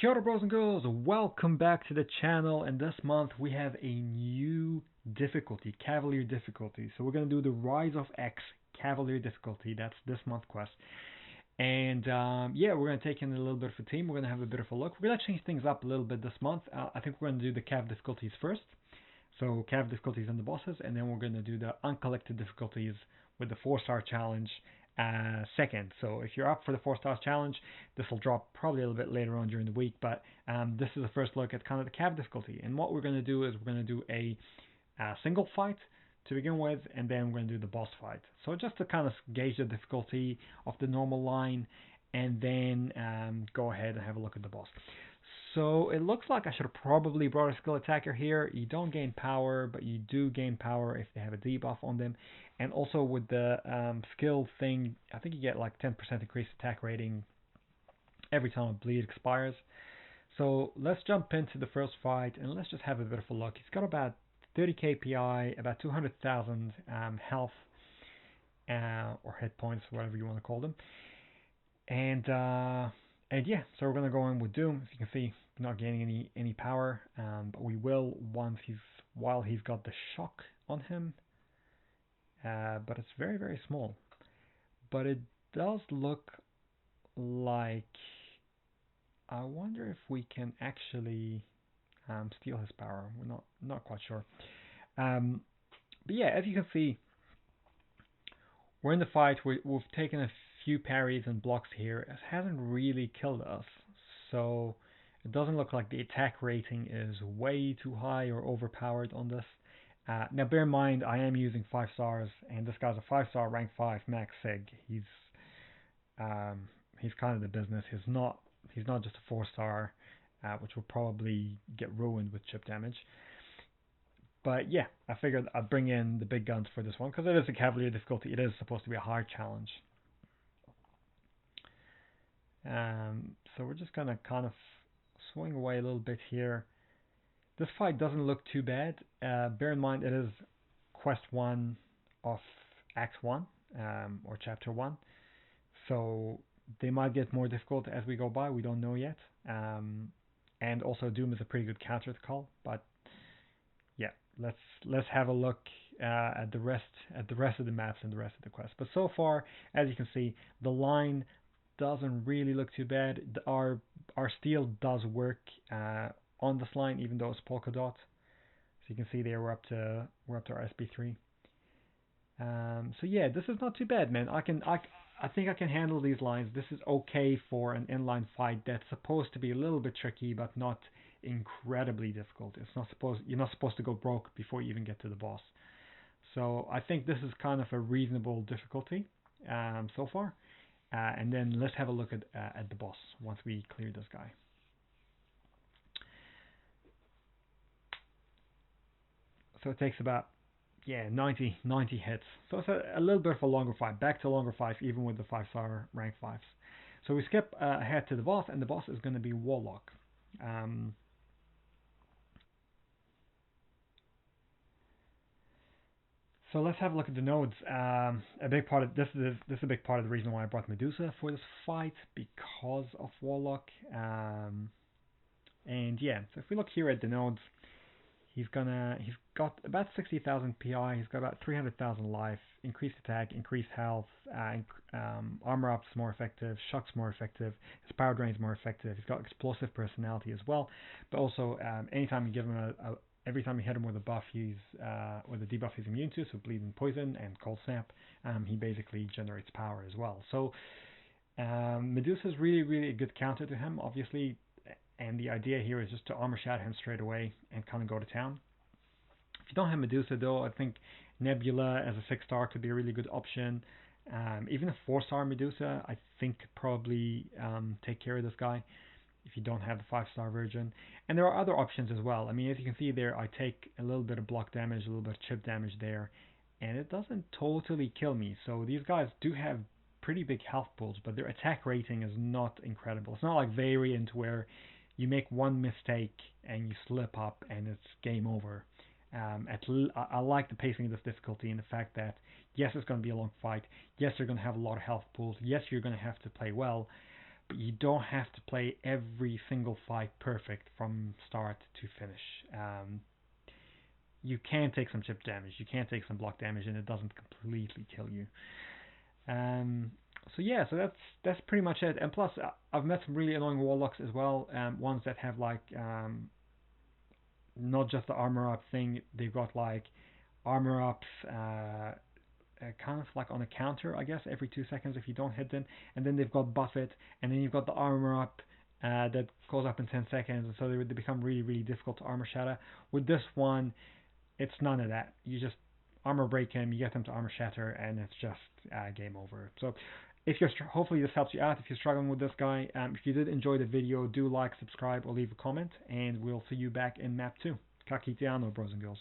Kia ora, bros and girls, welcome back to the channel, and this month we have a new difficulty, Cavalier difficulty. So we're going to do the Rise of X Cavalier difficulty. That's this month quest. And yeah, we're going to take in a little bit of a team. We're going to have a bit of a look. We're going to change things up a little bit this month. I think we're going to do the Cav difficulties first. So Cav difficulties and the bosses, and then we're going to do the uncollected difficulties with the 4-star challenge second. So if you're up for the 4-star challenge, this will drop probably a little bit later on during the week, but this is the first look at kind of the Cav difficulty. And what we're going to do is we're going to do a single fight to begin with, and then we're going to do the boss fight. So just to kind of gauge the difficulty of the normal line, and then go ahead and have a look at the boss. So it looks like I should have probably brought a skill attacker here. You don't gain power, but you do gain power if they have a debuff on them. And also with the skill thing, I think you get like 10% increased attack rating every time a bleed expires. So let's jump into the first fight and let's just have a bit of a look. He's got about 30 KPI, about 200,000 health or hit points, whatever you want to call them. And yeah, so we're gonna go in with Doom. As you can see, not gaining any power, but we will while he's got the shock on him. But it's very small. But it does look like, I wonder if we can actually steal his power. We're not quite sure. But yeah, as you can see, we're in the fight. We've taken a few parries and blocks here. It hasn't really killed us, so it doesn't look like the attack rating is way too high or overpowered on this. Now bear in mind, I am using 5 stars, and this guy's a 5-star rank 5 max sig. He's kind of the business. He's not just a 4-star, which will probably get ruined with chip damage. But yeah, I figured I'd bring in the big guns for this one, because it is a Cavalier difficulty. It is supposed to be a hard challenge. So we're just going to kind of swing away a little bit here. This fight doesn't look too bad. Bear in mind, it is Quest 1 of Act 1, or Chapter 1. So they might get more difficult as we go by. We don't know yet. And also Doom is a pretty good counter to call. But yeah, let's have a look at the rest of the maps and the rest of the quest. But so far, as you can see, the line doesn't really look too bad. Our steal does work on this line, even though it's polka dot. So you can see there we're up to our SB3. So yeah, this is not too bad, man. I think I can handle these lines. This is okay for an inline fight that's supposed to be a little bit tricky, but not incredibly difficult. You're not supposed to go broke before you even get to the boss. So I think this is kind of a reasonable difficulty so far. And then let's have a look at the boss once we clear this guy. So it takes about 90 hits. So it's a little bit of a longer fight. Back to longer fights, even with the 5-star rank 5s. So we skip ahead to the boss, and the boss is going to be Warlock. So let's have a look at the nodes. A big part of this is a big part of the reason why I brought Medusa for this fight, because of Warlock. And yeah, so if we look here at the nodes, he's got about 60,000 PI. He's got about 300,000 life, increased attack, increased health, armor up's more effective, shock's more effective, his power drain's more effective. He's got explosive personality as well. But also, anytime you give him every time you hit him with a buff, with a debuff he's immune to, so bleed and poison and cold snap, he basically generates power as well. So Medusa is really a good counter to him, obviously. And the idea here is just to armor shatter him straight away and kind of go to town. If you don't have Medusa though, I think Nebula as a 6-star could be a really good option. Even a 4-star Medusa, I think could probably take care of this guy if you don't have the 5-star version. And there are other options as well. I mean, as you can see there, I take a little bit of block damage, a little bit of chip damage there, and it doesn't totally kill me. So these guys do have pretty big health pools, but their attack rating is not incredible. It's not like Variant where you make one mistake and you slip up and it's game over. I like the pacing of this difficulty and the fact that, yes, it's going to be a long fight. Yes, you're going to have a lot of health pools. Yes, you're going to have to play well. but you don't have to play every single fight perfect from start to finish. You can take some chip damage, you can take some block damage, and it doesn't completely kill you. So yeah, so that's pretty much it. And plus, I've met some really annoying warlocks as well. Ones that have like not just the armor up thing. They've got like armor ups, kind of like on a counter, I guess, every 2 seconds if you don't hit them. And then they've got buffet, and then you've got the armor up that goes up in 10 seconds. And so they become really, really difficult to armor shatter. With this one, it's none of that. You just armor break him, you get them to armor shatter, and it's just game over. So if you're hopefully this helps you out if you're struggling with this guy. If you did enjoy the video, do like, subscribe, or leave a comment, and we'll see you back in map 2. Kakitiano, bros and girls.